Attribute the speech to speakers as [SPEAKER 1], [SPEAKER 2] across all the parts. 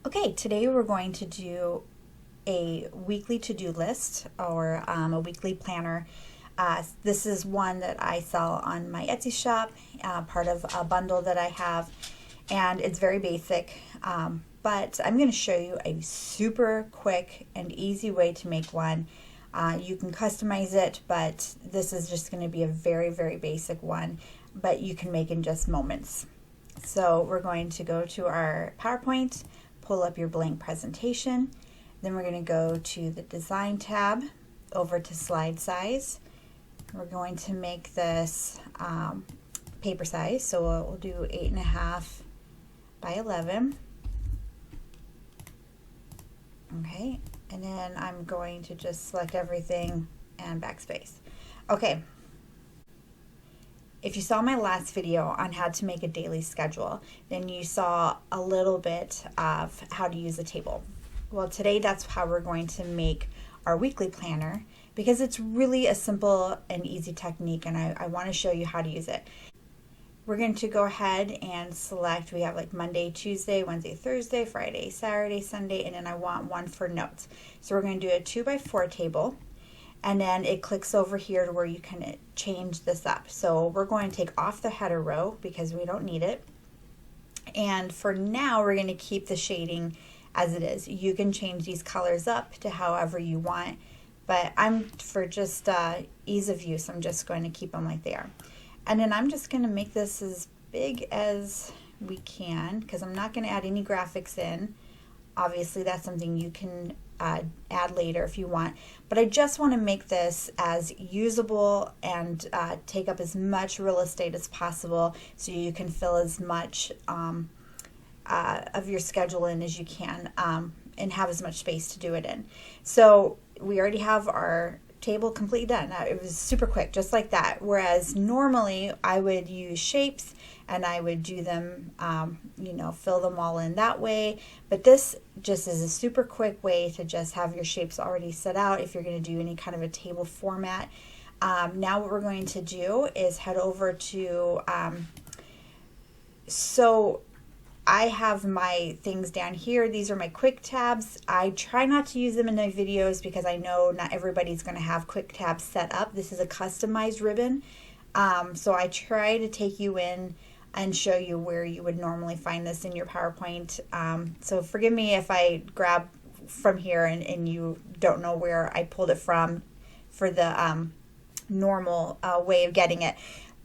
[SPEAKER 1] Okay, today we're going to do a weekly to-do list or a weekly planner. This is one that I sell on my Etsy shop, part of a bundle that I have, and it's very basic, but I'm going to show you a super quick and easy way to make one. You can customize it, but this is just going to be a very, very basic one, but you can make in just moments. So we're going to go to our PowerPoint, pull up your blank presentation. Then we're going to go to the Design tab, over to Slide Size. We're going to make this paper size, so we'll do 8.5 by 11. Okay, and then I'm going to just select everything and backspace. Okay. If you saw my last video on how to make a daily schedule, then you saw a little bit of how to use a table. Well, today that's how we're going to make our weekly planner, because it's really a simple and easy technique, and I want to show you how to use it. We're going to go ahead and select, we have like Monday, Tuesday, Wednesday, Thursday, Friday, Saturday, Sunday, and then I want one for notes. So we're going to do a 2x4 table. And then it clicks over here to where you can change this up. So we're going to take off the header row because we don't need it. And for now, we're going to keep the shading as it is. You can change these colors up to however you want, but for just ease of use, I'm just going to keep them like they are. And then I'm just going to make this as big as we can, because I'm not going to add any graphics in. Obviously, that's something you can add later if you want, but I just want to make this as usable and take up as much real estate as possible, so you can fill as much of your schedule in as you can, and have as much space to do it in. So we already have our table completely done. It was super quick, just like that. Whereas normally I would use shapes and I would do them, fill them all in that way. But this just is a super quick way to just have your shapes already set out if you're going to do any kind of a table format. Now what we're going to do is head over to, so I have my things down here. These are my quick tabs. I try not to use them in my videos because I know not everybody's going to have quick tabs set up. This is a customized ribbon. So I try to take you in and show you where you would normally find this in your PowerPoint. So forgive me if I grab from here and you don't know where I pulled it from for the normal way of getting it.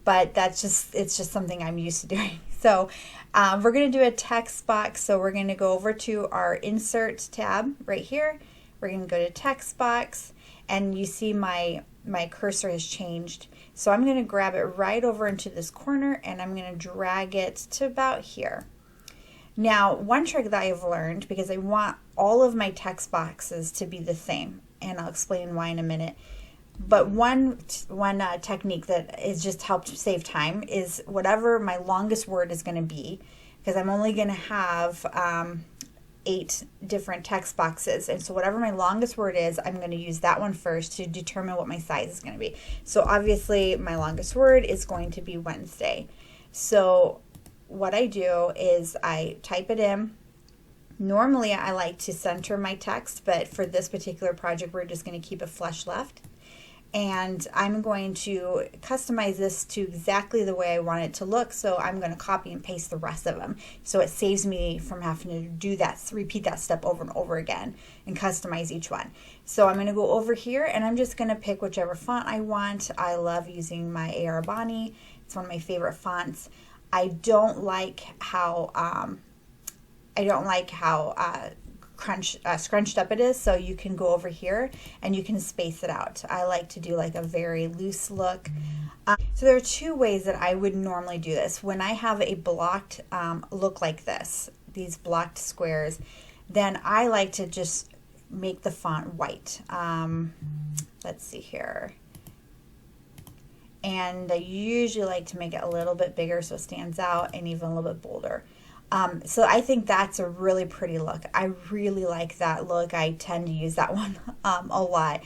[SPEAKER 1] But it's just something I'm used to doing. So we're going to do a text box. So we're going to go over to our Insert tab right here. We're going to go to Text Box, and you see my cursor has changed. So I'm going to grab it right over into this corner, and I'm going to drag it to about here. Now, one trick that I've learned, because I want all of my text boxes to be the same, and I'll explain why in a minute. But one technique that has just helped save time is whatever my longest word is going to be, because I'm only going to have 8 different text boxes. And so whatever my longest word is, I'm going to use that one first to determine what my size is going to be. So obviously my longest word is going to be Wednesday. So what I do is I type it in. Normally I like to center my text, but for this particular project, we're just going to keep it flush left. And I'm going to customize this to exactly the way I want it to look. So I'm going to copy and paste the rest of them. So it saves me from having to do that, repeat that step over and over again and customize each one. So I'm going to go over here and I'm just going to pick whichever font I want. I love using my A.R. Bonnie. It's one of my favorite fonts. I don't like how scrunched up it is, so you can go over here and you can space it out. I like to do like a very loose look. So there are 2 ways that I would normally do this. When I have a blocked look like this, these blocked squares, then I like to just make the font white. Let's see here. And I usually like to make it a little bit bigger so it stands out, and even a little bit bolder. So I think that's a really pretty look. I really like that look. I tend to use that one a lot.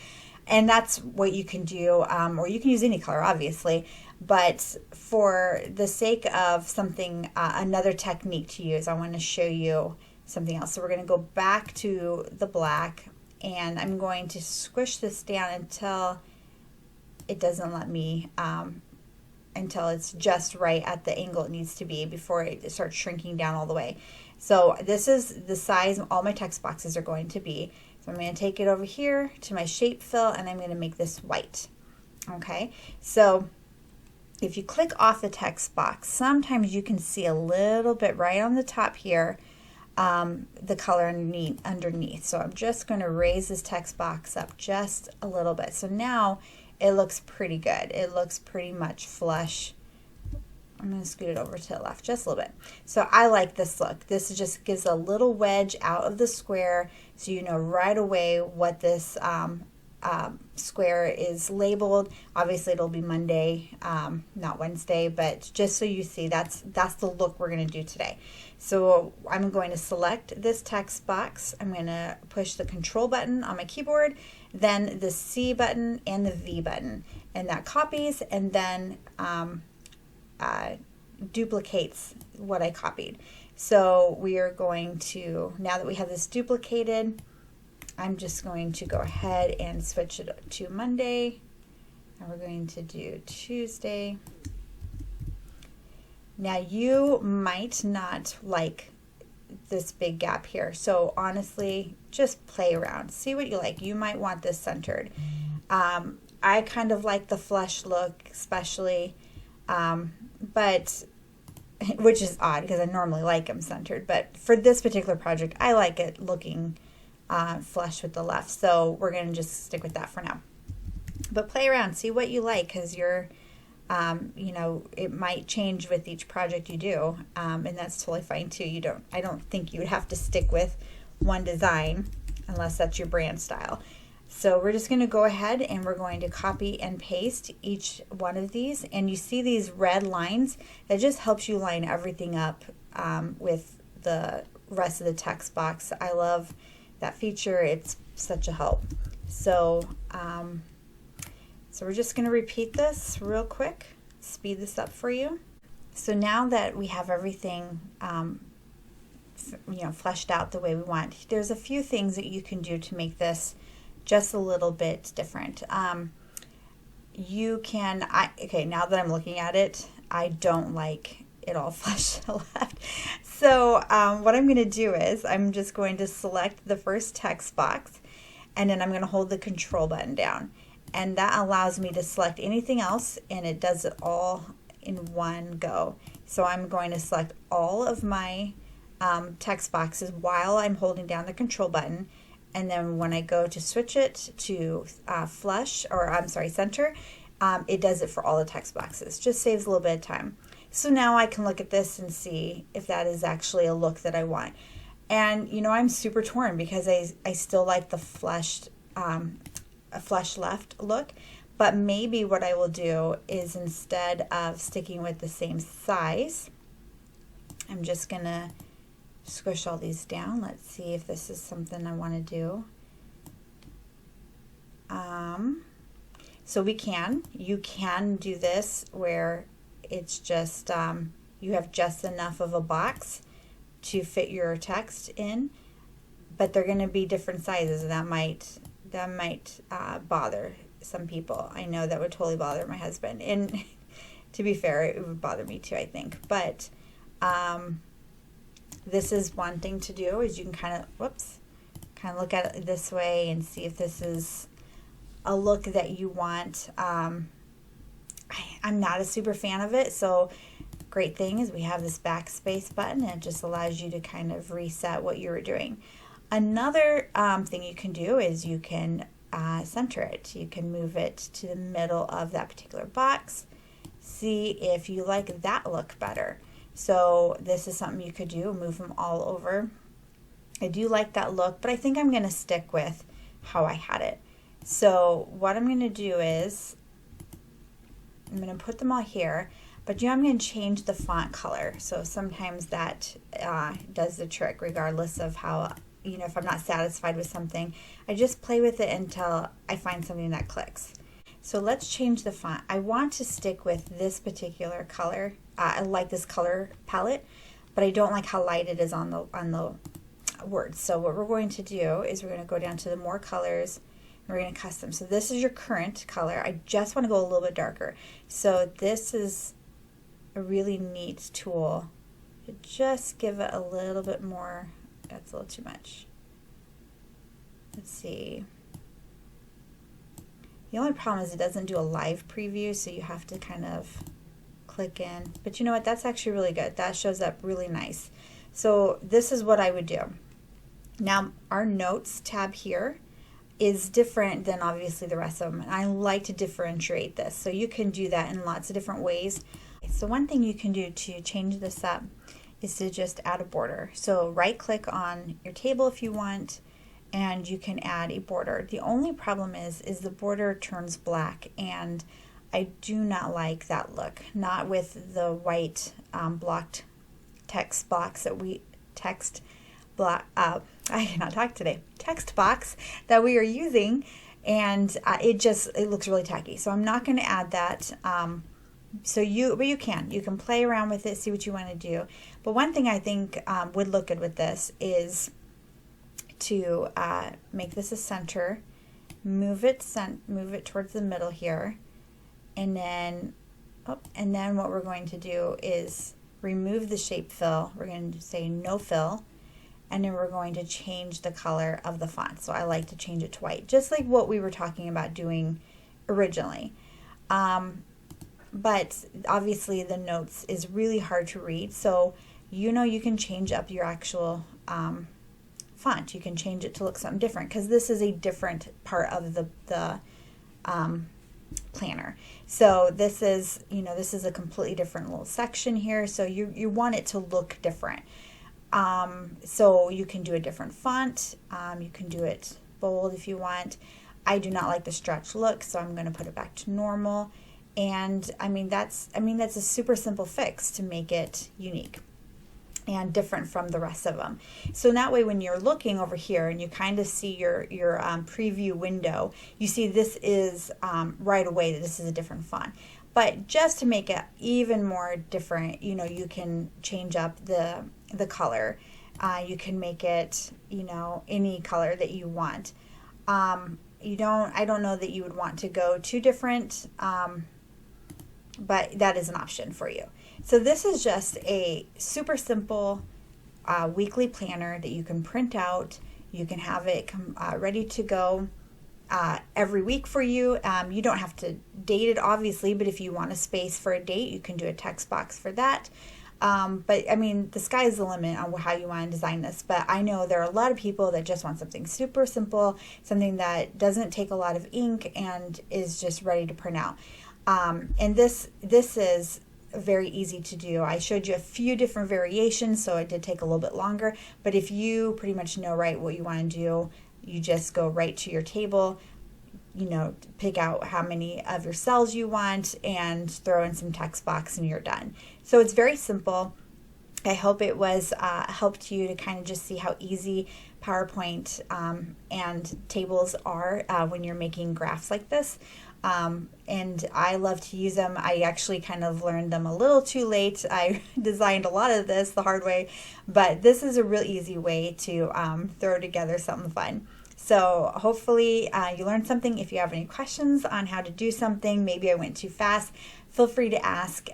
[SPEAKER 1] And that's what you can do, or you can use any color, obviously. But for the sake of something, another technique to use, I want to show you something else. So we're going to go back to the black, and I'm going to squish this down until it doesn't let me, until it's just right at the angle it needs to be before it starts shrinking down all the way. So this is the size all my text boxes are going to be. So I'm going to take it over here to my shape fill, and I'm going to make this white. Okay, so if you click off the text box, sometimes you can see a little bit right on the top here, the color underneath. So I'm just going to raise this text box up just a little bit. So now it looks pretty good. It looks pretty much flush. I'm going to scoot it over to the left just a little bit. So I like this look. This just gives a little wedge out of the square, so you know right away what this square is labeled. Obviously it'll be Monday, not Wednesday, but just so you see, that's the look we're going to do today. So I'm going to select this text box. I'm going to push the Control button on my keyboard, then the C button and the V button, and that copies and then duplicates what I copied. So we are going to, now that we have this duplicated, I'm just going to go ahead and switch it to Monday, and we're going to do Tuesday. Now you might not like this big gap here, so honestly just play around, see what you like. You might want this centered. I kind of like the flush look especially, but which is odd because I normally like them centered, but for this particular project I like it looking flush with the left, so we're going to just stick with that for now. But play around, see what you like, because you're you know, it might change with each project you do, and that's totally fine too. I don't think you would have to stick with one design unless that's your brand style. So we're just going to go ahead and we're going to copy and paste each one of these, and you see these red lines, that just helps you line everything up with the rest of the text box. I love that feature. It's such a help. So so we're just going to repeat this real quick, speed this up for you. So now that we have everything you know, fleshed out the way we want, there's a few things that you can do to make this just a little bit different. You can, okay, now that I'm looking at it, I don't like it all flush to the left. So what I'm going to do is I'm just going to select the first text box, and then I'm going to hold the Control button down, and that allows me to select anything else, and it does it all in one go. So I'm going to select all of my text boxes while I'm holding down the Control button, and then when I go to switch it to flush, or I'm sorry, center, it does it for all the text boxes. Just saves a little bit of time. So now I can look at this and see if that is actually a look that I want. And you know, I'm super torn because I still like the flushed, a flush left look, but maybe what I will do is, instead of sticking with the same size, I'm just gonna squish all these down. Let's see if this is something I want to do. So you can do this where it's just you have just enough of a box to fit your text in, but they're going to be different sizes, and that might bother some people. I know that would totally bother my husband, and to be fair, it would bother me too, I think. But this is one thing to do, is you can kind of look at it this way and see if this is a look that you want. I'm not a super fan of it, so great thing is we have this backspace button, and it just allows you to kind of reset what you were doing. Another thing you can do is you can center it. You can move it to the middle of that particular box. See if you like that look better. So this is something you could do, move them all over. I do like that look, but I think I'm going to stick with how I had it. So what I'm going to do is I'm going to put them all here, but I'm going to change the font color. So sometimes that does the trick, regardless of how, if I'm not satisfied with something. I just play with it until I find something that clicks. So let's change the font. I want to stick with this particular color. I like this color palette, but I don't like how light it is on the words. So what we're going to do is we're going to go down to the more colors, and we're going to custom. So this is your current color. I just want to go a little bit darker. So this is a really neat tool to just give it a little bit more. That's a little too much. Let's see. The only problem is it doesn't do a live preview, so you have to kind of click in. But you know what? That's actually really good. That shows up really nice. So this is what I would do. Now, our notes tab here is different than obviously the rest of them. And I like to differentiate this. So you can do that in lots of different ways. So one thing you can do to change this up is to just add a border. So right click on your table if you want, and you can add a border. The only problem is the border turns black, and I do not like that look. Not with the white blocked text box that we text box that we are using, and it looks really tacky. So I'm not going to add that. But you can play around with it, see what you want to do. But one thing I think would look good with this is to make this a center, move it towards the middle here, and then what we're going to do is remove the shape fill. We're going to say no fill, and then we're going to change the color of the font. So I like to change it to white, just like what we were talking about doing originally. But obviously the notes is really hard to read, so you can change up your actual font. You can change it to look something different, because this is a different part of the planner. So this is a completely different little section here, so you want it to look different. So you can do a different font. You can do it bold if you want. I do not like the stretch look, so I'm going to put it back to normal. And that's a super simple fix to make it unique and different from the rest of them. So that way, when you're looking over here and you kind of see your preview window, you see this is right away that this is a different font. But just to make it even more different, you can change up the color. You can make it, any color that you want. I don't know that you would want to go too different, but that is an option for you. So this is just a super simple weekly planner that you can print out. You can have it ready to go every week for you. You don't have to date it, obviously, but if you want a space for a date, you can do a text box for that. But the sky is the limit on how you want to design this. But I know there are a lot of people that just want something super simple, something that doesn't take a lot of ink and is just ready to print out. And this is very easy to do. I showed you a few different variations, so it did take a little bit longer. But if you pretty much know what you want to do, you just go right to your table, pick out how many of your cells you want and throw in some text box and you're done. So it's very simple. I hope it was helped you to kind of just see how easy PowerPoint and tables are when you're making graphs like this. And I love to use them. I actually kind of learned them a little too late. I designed a lot of this the hard way, but this is a real easy way to throw together something fun. So hopefully you learned something. If you have any questions on how to do something, maybe I went too fast, feel free to ask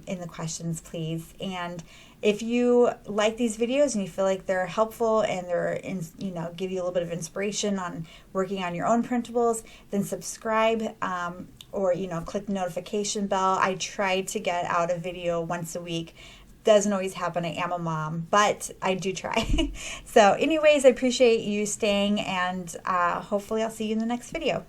[SPEAKER 1] in the questions, please. And if you like these videos and you feel like they're helpful and they're give you a little bit of inspiration on working on your own printables, then subscribe or click the notification bell. I try to get out a video once a week. Doesn't always happen. I am a mom, but I do try. So anyways, I appreciate you staying, and hopefully I'll see you in the next video.